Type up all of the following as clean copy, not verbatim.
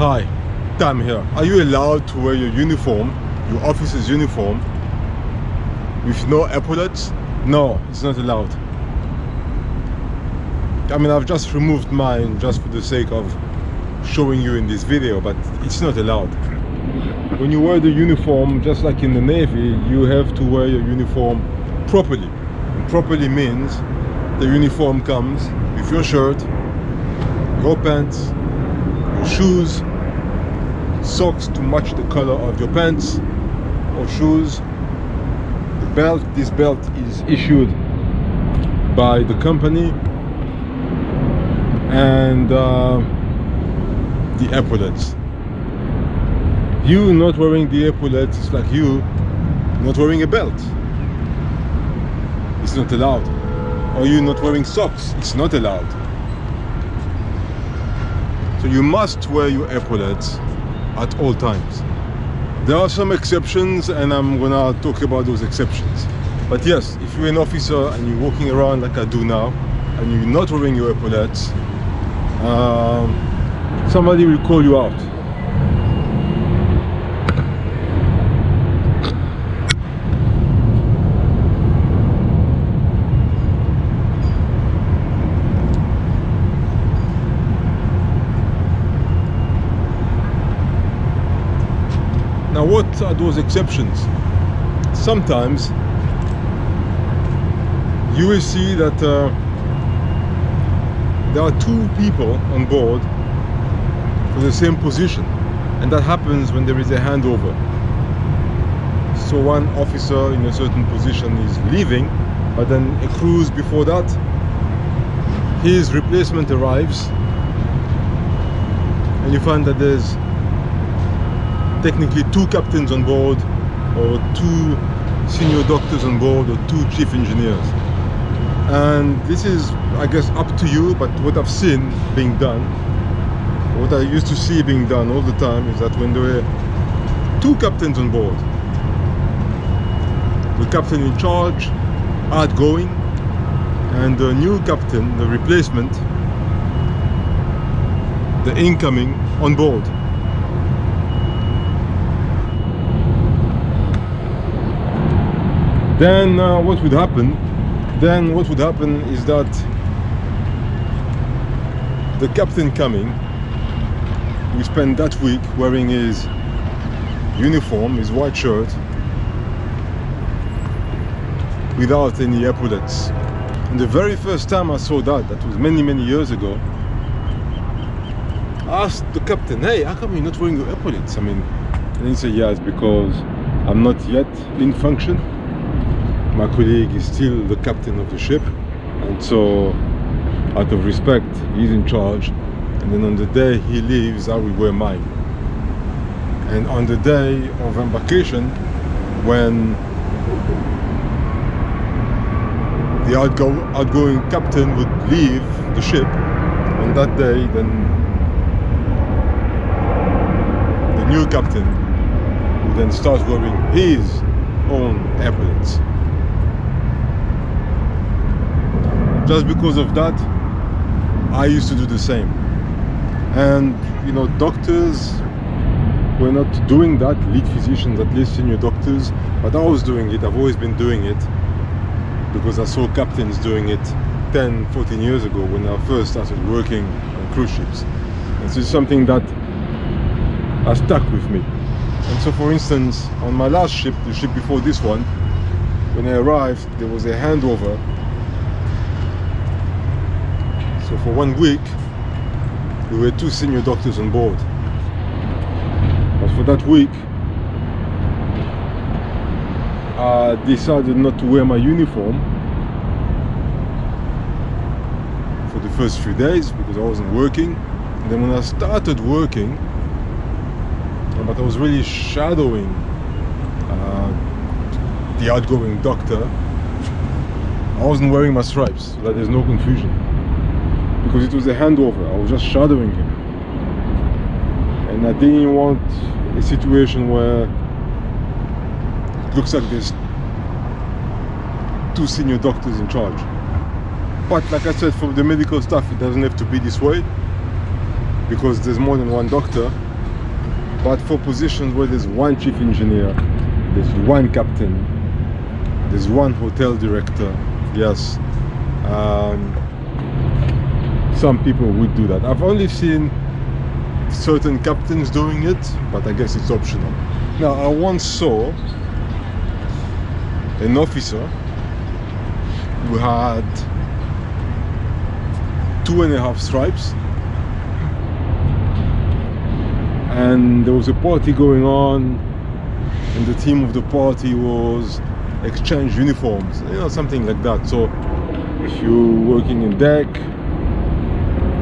Hi, Tam here. Are you allowed to wear your uniform, your officer's uniform, with no epaulettes? No, it's not allowed. I mean, I've just removed mine just for the sake of showing you in this video, but it's not allowed. When you wear the uniform, just like in the Navy, you have to wear your uniform properly. And properly means the uniform comes with your shirt, your pants, your shoes, socks to match the color of your pants or shoes, the belt. This belt is issued by the company, and the epaulettes. You not wearing the epaulettes is like you not wearing a belt. It's not allowed. Or you not wearing socks. It's not allowed. So you must wear your epaulettes at all times. There are some exceptions, and I'm gonna talk about those exceptions. But yes, if you're an officer and you're walking around like I do now, and you're not wearing your epaulettes, somebody will call you out. Now, what are those exceptions? Sometimes you will see that there are two people on board for the same position, and that happens when there is a handover. So one officer in a certain position is leaving, but then a cruise before that, his replacement arrives, and you find that there's technically two captains on board, or two senior doctors on board, or two chief engineers. And this is, I guess, up to you, but what I've seen being done, what I used to see being done all the time, is that when there were two captains on board, the captain in charge, outgoing, and the new captain, the replacement, the incoming, on board. Then what would happen? Then what would happen is that the captain coming will spend that week wearing his uniform, his white shirt, without any epaulettes. And the very first time I saw that was many years ago, I asked the captain, hey, how come you're not wearing your epaulettes? I mean, and he said, yeah, it's because I'm not yet in function. My colleague is still the captain of the ship, and so out of respect he's in charge, and then on the day he leaves I will wear mine. And on the day of embarkation, when the outgoing captain would leave the ship, on that day then the new captain would then start wearing his own epaulettes. Just because of that, I used to do the same. And you know, doctors were not doing that, lead physicians, at least senior doctors, but I was doing it. I've always been doing it because I saw captains doing it 10-14 years ago when I first started working on cruise ships. And so it's something that has stuck with me. And so, for instance, on my last ship, the ship before this one, when I arrived, there was a handover. So for 1 week, we were two senior doctors on board. But for that week, I decided not to wear my uniform for the first few days because I wasn't working. And then when I started working, but I was really shadowing the outgoing doctor, I wasn't wearing my stripes, so that there's no confusion. Because it was a handover, I was just shadowing him. And I didn't want a situation where it looks like there's two senior doctors in charge. But like I said, for the medical staff, it doesn't have to be this way, because there's more than one doctor. But for positions where there's one chief engineer, there's one captain, there's one hotel director, yes, some people would do that. I've only seen certain captains doing it, but I guess it's optional. Now, I once saw an officer who had 2.5 stripes, and there was a party going on, and the theme of the party was exchange uniforms, you know, something like that. So if you're working in deck,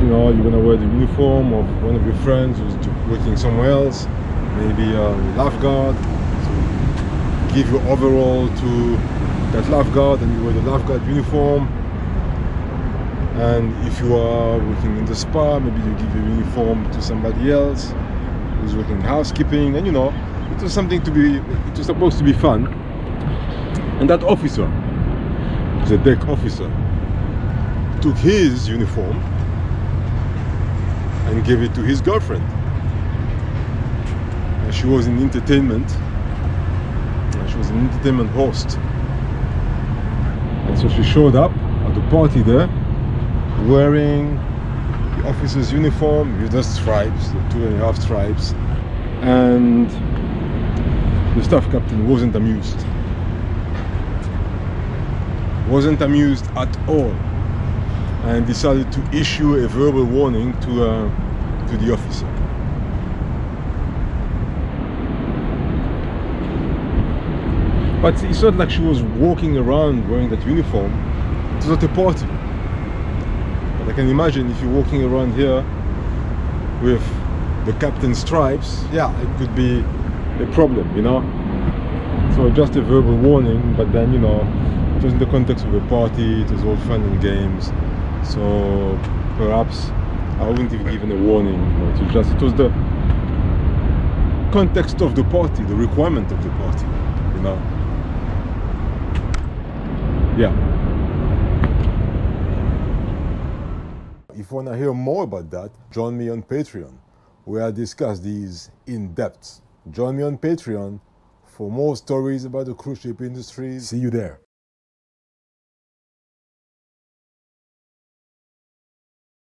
you know, you're gonna wear the uniform of one of your friends who's working somewhere else, maybe a lifeguard. So give your overall to that lifeguard, and you wear the lifeguard uniform. And if you are working in the spa, maybe you give your uniform to somebody else who's working in housekeeping. And you know, it was something to be, it was supposed to be fun. And that officer, the deck officer, took his uniform and gave it to his girlfriend. And she was in entertainment, and she was an entertainment host. And so she showed up at the party there, wearing the officer's uniform with the stripes, the 2.5 stripes, and the staff captain wasn't amused. Wasn't amused at all, and decided to issue a verbal warning to the officer. But it's not like she was walking around wearing that uniform. It was not a party. But I can imagine if you're walking around here with the captain's stripes, yeah, it could be a problem, you know. So just a verbal warning, but then, you know, it was in the context of a party, it was all fun and games. So perhaps I wouldn't have given a warning. It was the context of the party, the requirement of the party, you know. Yeah. If you want to hear more about that, join me on Patreon, where I discuss these in depth. Join me on Patreon for more stories about the cruise ship industry. See you there.